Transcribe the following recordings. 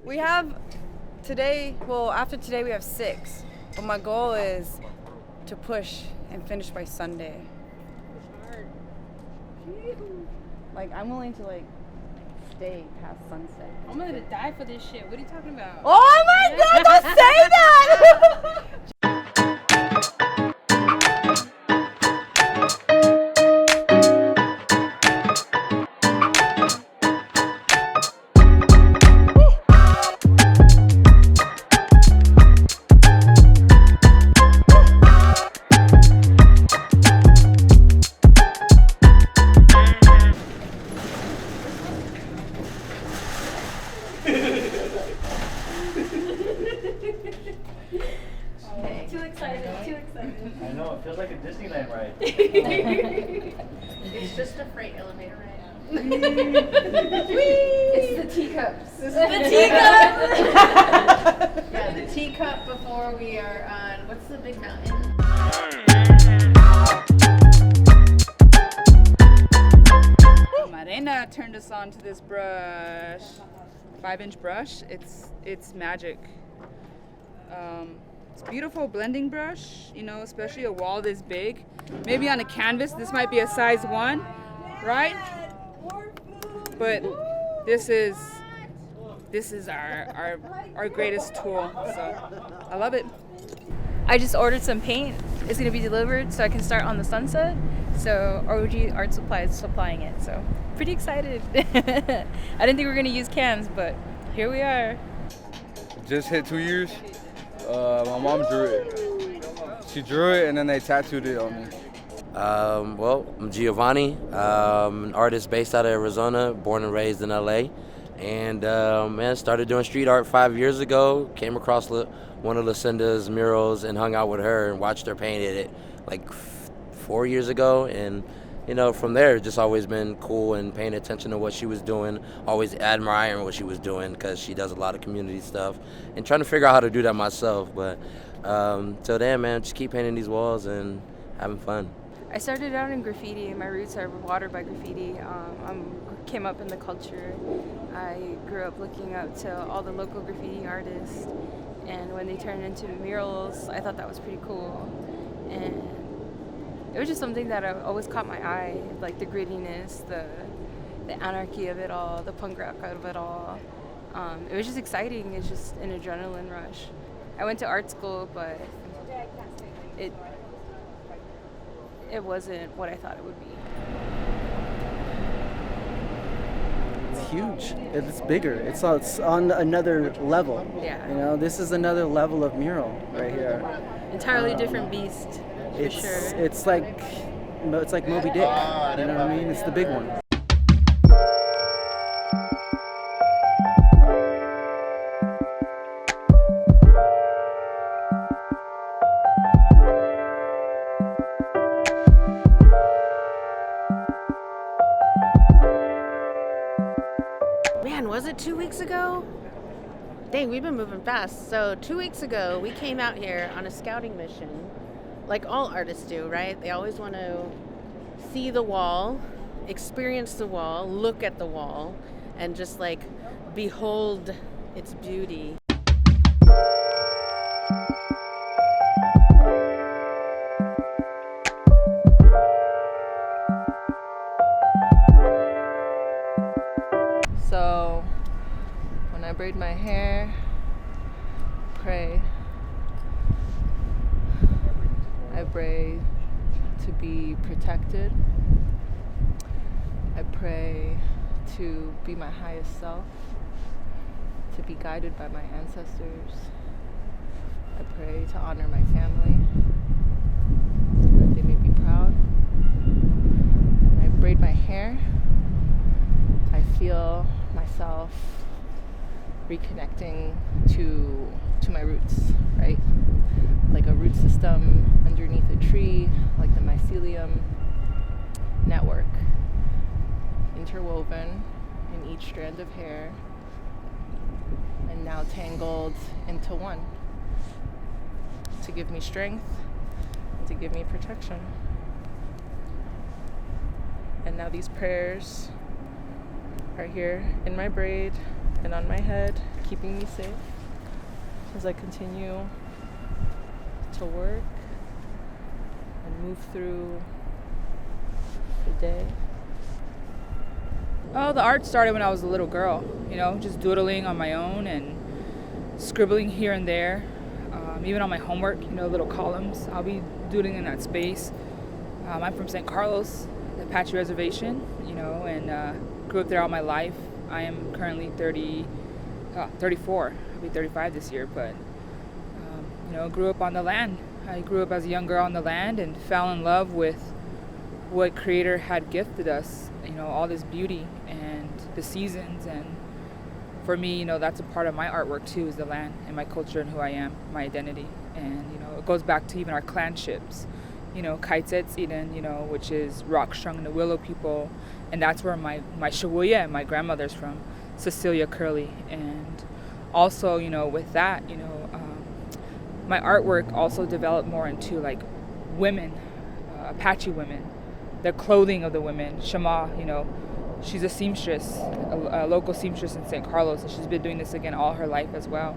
We have today, well, after today we have 6. But my goal is to push and finish by Sunday. Like, I'm willing to, like, stay past sunset. I'm gonna die for this shit. What are you talking about? Oh my God, don't say that! Too excited. I know, it feels like a Disneyland ride. It's just a freight elevator ride. It's the teacups. Yeah, the teacup before we are on, what's the big mountain? Marina turned us on to this brush, 5-inch brush. It's magic. It's a beautiful blending brush, you know, especially a wall this big. Maybe on a canvas, this might be a size 1, right? But this is our greatest tool. So I love it. I just ordered some paint. It's gonna be delivered so I can start on the sunset. So OG Art Supply is supplying it. So pretty excited. I didn't think we were gonna use cans, but here we are. Just hit 2 years. My mom drew it. She drew it and then they tattooed it on me. Well, I'm Giovanni, an artist based out of Arizona, born and raised in LA. And started doing street art 5 years ago. Came across one of Lucinda's murals and hung out with her and watched her paint it like 4 years ago. And you know, from there, just always been cool and paying attention to what she was doing, always admiring what she was doing because she does a lot of community stuff and trying to figure out how to do that myself. But till then, man, just keep painting these walls and having fun. I started out in graffiti. My roots are watered by graffiti. I came up in the culture. I grew up looking up to all the local graffiti artists, and when they turned into murals, I thought that was pretty cool. And it was just something that always caught my eye, like the grittiness, the anarchy of it all, the punk rock of it all. It was just exciting. It's just an adrenaline rush. I went to art school, but it wasn't what I thought it would be. It's huge. It's bigger. It's on another level. Yeah. You know, this is another level of mural right here. Entirely different beast, for sure. It's like Moby Dick. You know what I mean? It's the big one. Man, was it 2 weeks ago? Dang, we've been moving fast. So 2 weeks ago, we came out here on a scouting mission, like all artists do, right? They always want to see the wall, experience the wall, look at the wall, and just like behold its beauty. So when I braid my hair, pray. I pray to be protected. I pray to be my highest self, to be guided by my ancestors. I pray to honor my family, that they may be proud. When I braid my hair, I feel myself reconnecting to my roots, right? Like a root system underneath a tree, like the mycelium network, interwoven in each strand of hair, and now tangled into one to give me strength, to give me protection. And now these prayers are here in my braid and on my head, keeping me safe as I continue to work and move through the day. Oh, the art started when I was a little girl, just doodling on my own and scribbling here and there. Even on my homework, little columns. I'll be doodling in that space. I'm from St. Carlos, the Apache Reservation, and grew up there all my life. I am currently 34. I'll be 35 this year, but, grew up on the land. I grew up as a young girl on the land and fell in love with what Creator had gifted us, all this beauty and the seasons. And for me, that's a part of my artwork too, is the land and my culture and who I am, my identity. And, it goes back to even our clanships, Kaitsetsidin, which is Rockstrung and the Willow people. And that's where my Shawuya and my grandmother's from, Cecilia Curley. And also, with that, my artwork also developed more into like women, Apache women, the clothing of the women. Shama, she's a seamstress, a local seamstress in St. Carlos, and she's been doing this again all her life as well.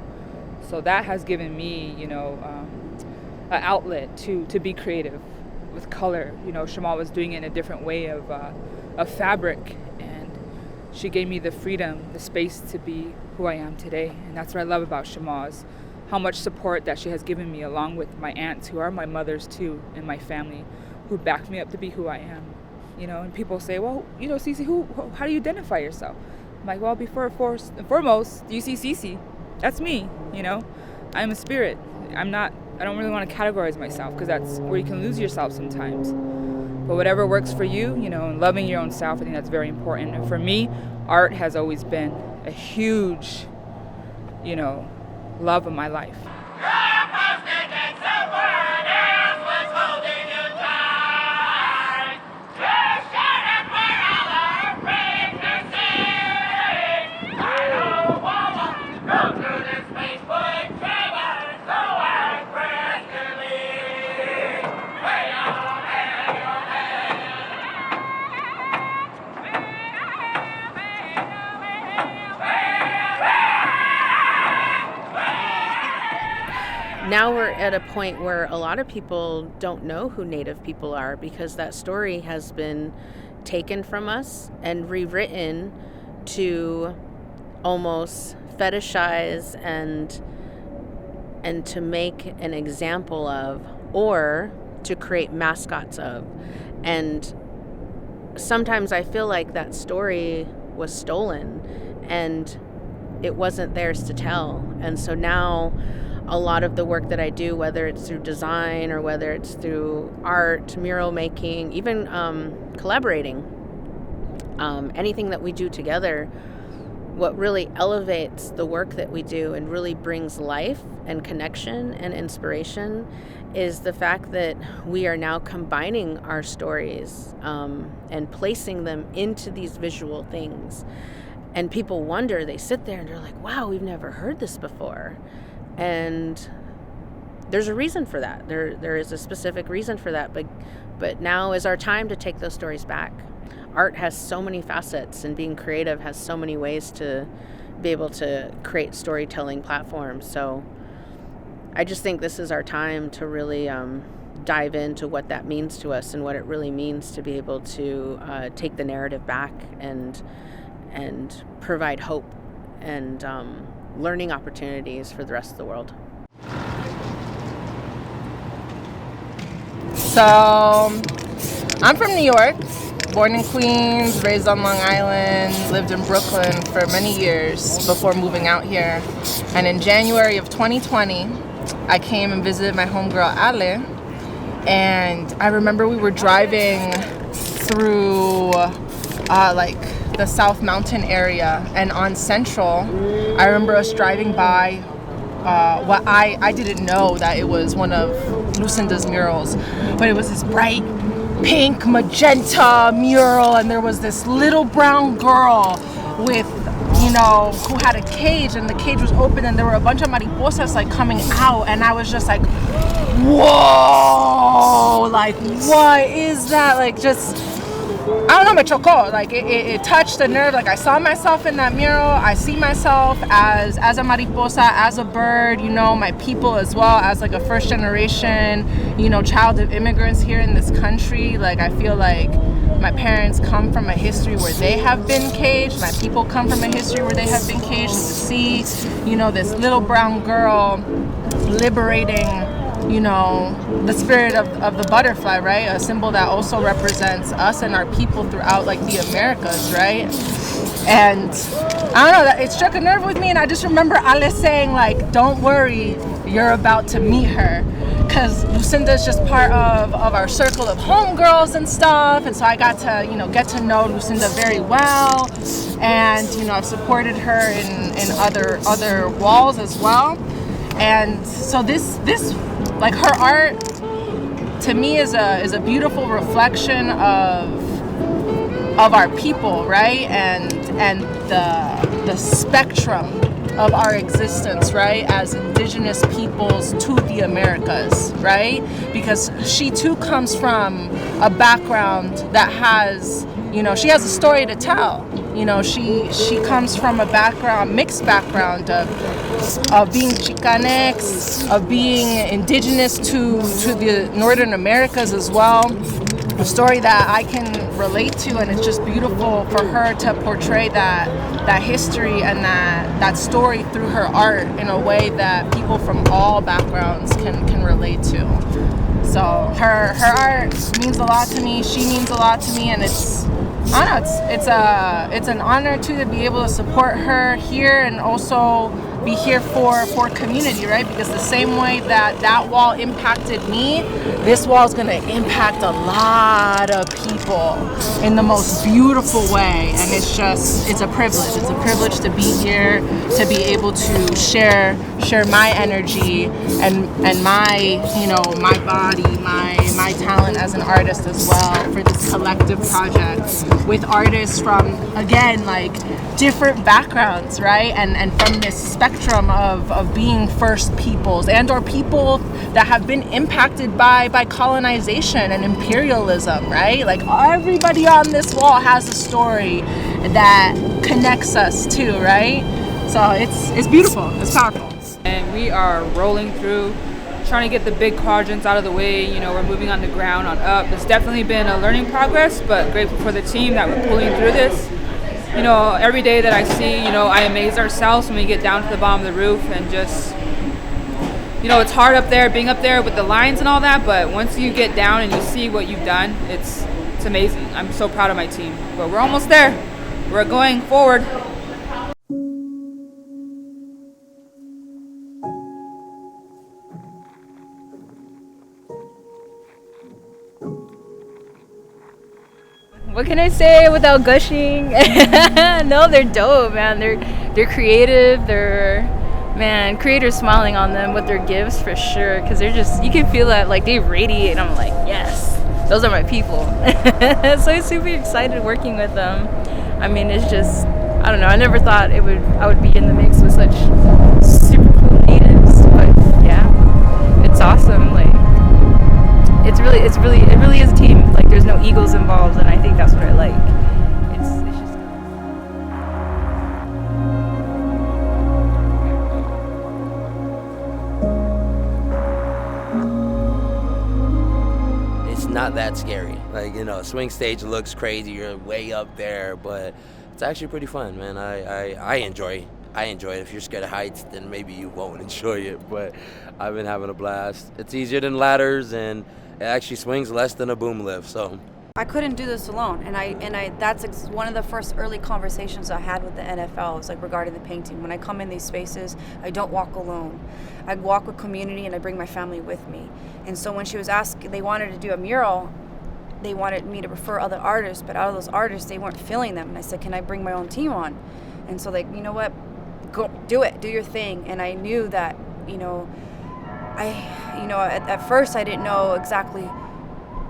So that has given me, an outlet to be creative with color. Shama was doing it in a different way of fabric, and she gave me the freedom, the space to be who I am today. And that's what I love about Shama, is how much support that she has given me, along with my aunts, who are my mothers too, and my family, who backed me up to be who I am. And people say, well, Cece, how do you identify yourself? I'm like, well, first and foremost, do you see Cece? That's me, I'm a spirit. I don't really want to categorize myself, because that's where you can lose yourself sometimes. But whatever works for you, and loving your own self, I think that's very important. And for me, art has always been a huge, love of my life. Now we're at a point where a lot of people don't know who Native people are, because that story has been taken from us and rewritten to almost fetishize and to make an example of, or to create mascots of. And sometimes I feel like that story was stolen and it wasn't theirs to tell. And so now a lot of the work that I do, whether it's through design or whether it's through art, mural making, even collaborating, anything that we do together, what really elevates the work that we do and really brings life and connection and inspiration is the fact that we are now combining our stories and placing them into these visual things. And people wonder, they sit there and they're like, wow, we've never heard this before. And there's a reason for that. There is a specific reason for that. But now is our time to take those stories back. Art has so many facets, and being creative has so many ways to be able to create storytelling platforms. So I just think this is our time to really dive into what that means to us and what it really means to be able to take the narrative back and provide hope and learning opportunities for the rest of the world. So I'm from New York, born in Queens, raised on Long Island, lived in Brooklyn for many years before moving out here. And in January of 2020, I came and visited my homegirl Ale. And I remember we were driving through the South Mountain area, and on Central, I remember us driving by what I didn't know that it was one of Lucinda's murals, but it was this bright pink magenta mural, and there was this little brown girl with, who had a cage, and the cage was open, and there were a bunch of mariposas coming out, and I was just like, whoa, what is that? I don't know, me chocó. Like it touched the nerve. Like I saw myself in that mural. I see myself as a mariposa, as a bird, you know, my people as well, as like a first generation, you know, child of immigrants here in this country. Like I feel like my parents come from a history where they have been caged. My people come from a history where they have been caged. To see, you know, this little brown girl liberating, you know, the spirit of the butterfly, right? A symbol that also represents us and our people throughout like the Americas, right? And I don't know, that it struck a nerve with me, and I just remember Ale saying like, don't worry, you're about to meet her. Because Lucinda is just part of our circle of homegirls and stuff, and so I got to, you know, get to know Lucinda very well, and you know, I've supported her in other walls as well. And so this like her art to me is a beautiful reflection of our people, right? And the spectrum of our existence, right, as indigenous peoples to the Americas, right? Because she too comes from a background that has, you know, she has a story to tell. You know, she comes from a mixed background of being Chicanx, of being indigenous to the Northern Americas as well. A story that I can relate to, and it's just beautiful for her to portray that history and that story through her art in a way that people from all backgrounds can relate to. So her art means a lot to me. She means a lot to me, and it's an honor too to be able to support her here and also be here for community, right? Because the same way that wall impacted me, this wall is going to impact a lot of people in the most beautiful way. And it's a privilege. It's a privilege to be here, to be able to share my energy and my, you know, my body, my talent as an artist as well for this collective project with artists from, again, like different backgrounds, right? And from this spectrum of being first peoples and or people that have been impacted by colonization and imperialism, right? Like everybody on this wall has a story that connects us too, right? So it's beautiful, it's powerful. And we are rolling through, trying to get the big quadrants out of the way. You know, we're moving on the ground on up. It's definitely been a learning progress, but grateful for the team that we're pulling through this. You know, every day that I see, you know, I amaze ourselves when we get down to the bottom of the roof and just, you know, it's hard up there, being up there with the lines and all that, but once you get down and you see what you've done, it's amazing. I'm so proud of my team, but we're almost there. We're going forward. What can I say without gushing? No, they're dope, man. They're creative. Man, creators smiling on them with their gifts for sure. Because they're just, you can feel that, like they radiate. And I'm like, yes, those are my people. So I'm super excited working with them. I mean, it's just, I don't know. I never thought I would be in the mix with such super cool natives. But yeah, it's awesome. Like, it really is a team. Like, there's no egos involved, and I think that's what I like. It's just. It's not that scary. Like, you know, swing stage looks crazy. You're way up there, but it's actually pretty fun, man. I enjoy it. If you're scared of heights, then maybe you won't enjoy it, but I've been having a blast. It's easier than ladders, and it actually swings less than a boom lift, so. I couldn't do this alone, and that's one of the first early conversations I had with the NFL was like regarding the painting. When I come in these spaces, I don't walk alone. I walk with community, and I bring my family with me. And so when she was asked, they wanted to do a mural, they wanted me to refer other artists, but out of those artists, they weren't filling them. And I said, can I bring my own team on? And so like, you know what, go do it, do your thing. And I knew that, at first I didn't know exactly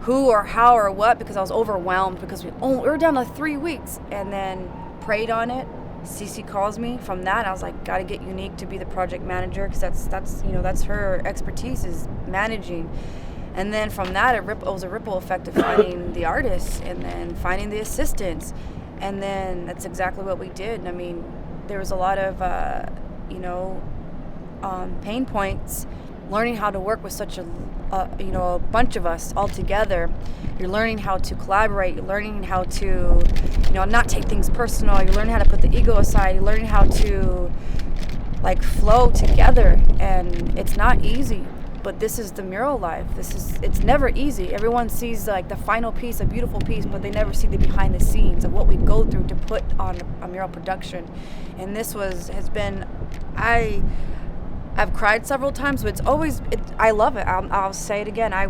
who or how or what, because I was overwhelmed because we were down to 3 weeks, and then prayed on it. Cece calls me from that. I was like, gotta get Unique to be the project manager, because that's her expertise is managing. And then from that, it was a ripple effect of finding the artists and then finding the assistants. And then that's exactly what we did. I mean, there was a lot of, pain points, learning how to work with such a bunch of us all together. You're learning how to collaborate. You're learning how to, not take things personal. You're learning how to put the ego aside. You're learning how to, flow together. And it's not easy. But this is the mural life. It's never easy. Everyone sees the final piece, a beautiful piece, but they never see the behind the scenes of what we go through to put on a mural production. And this has been, I've cried several times, but I love it. I'll say it again. I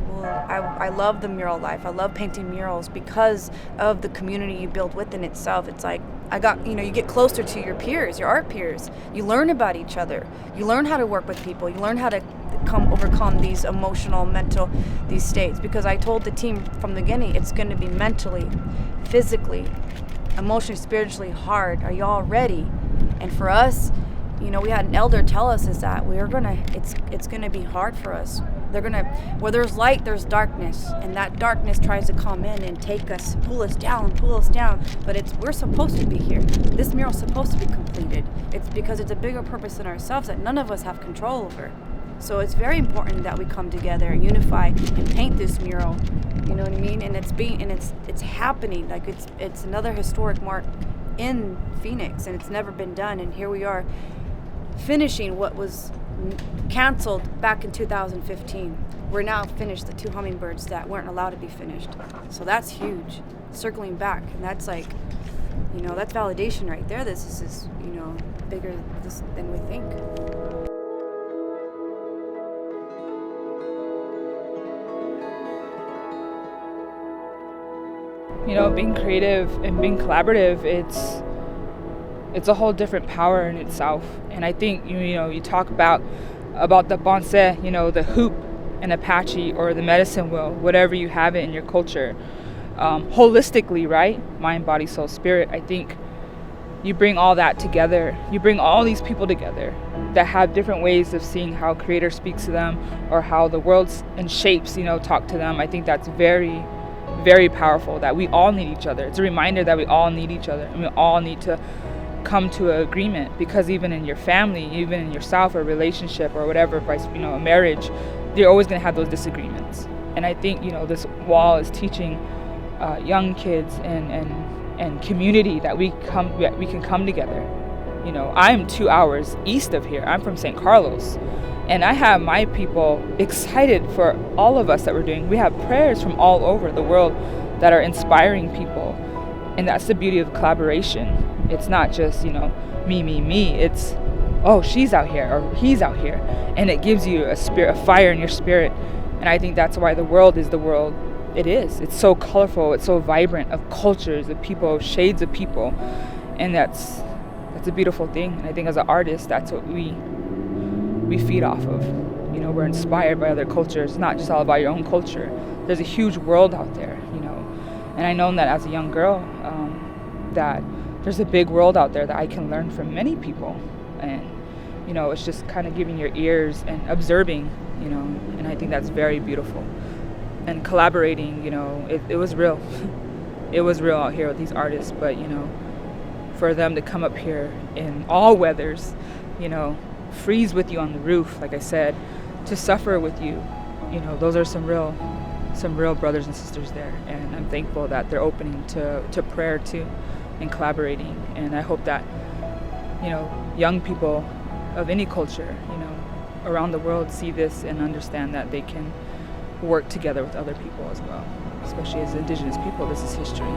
love the mural life. I love painting murals because of the community you build within itself. It's like, you get closer to your peers, your art peers. You learn about each other. You learn how to work with people. You learn how to overcome these emotional, mental, these states. Because I told the team from the beginning, it's going to be mentally, physically, emotionally, spiritually hard. Are y'all ready? And for us, we had an elder tell us is that it's gonna be hard for us. Where there's light, there's darkness, and that darkness tries to come in and take us, pull us down. But we're supposed to be here. This mural's supposed to be completed. It's because it's a bigger purpose than ourselves that none of us have control over. So it's very important that we come together and unify and paint this mural. You know what I mean? And it's happening. It's another historic mark in Phoenix, and it's never been done. And here we are, finishing what was canceled back in 2015. We're now finished the 2 hummingbirds that weren't allowed to be finished. So that's huge. Circling back, and that's that's validation right there. This is bigger than we think. Being creative and being collaborative, it's a whole different power in itself. And I think you talk about the bonse, the hoop and Apache or the medicine wheel, whatever you have it in your culture, holistically, right? Mind, body, soul, spirit. I think you bring all that together. You bring all these people together that have different ways of seeing how creator speaks to them or how the world and shapes, talk to them. I think that's very, very powerful, that we all need each other. It's a reminder that we all need each other and we all need to come to an agreement, because even in your family, even in yourself, or relationship or whatever, a marriage, you're always going to have those disagreements. And I think this wall is teaching young kids and community that we can come together. I'm 2 hours east of here. I'm from St. Carlos, and I have my people excited for all of us that we're doing. We have prayers from all over the world that are inspiring people, and that's the beauty of collaboration. It's not just, me. It's, oh, she's out here or he's out here. And it gives you a fire in your spirit. And I think that's why the world is the world it is. It's so colorful. It's so vibrant, of cultures, of people, of shades of people. And that's a beautiful thing. And I think as an artist, that's what we feed off of. We're inspired by other cultures. It's not just all about your own culture. There's a huge world out there, And I know that as a young girl, that there's a big world out there that I can learn from many people. And, it's just kind of giving your ears and observing, and I think that's very beautiful. And collaborating, it was real. It was real out here with these artists, but, for them to come up here in all weathers, freeze with you on the roof, like I said, to suffer with you, those are some real brothers and sisters there. And I'm thankful that they're opening to prayer too, and collaborating. And I hope that young people of any culture around the world see this and understand that they can work together with other people as well, especially as indigenous people. This is history.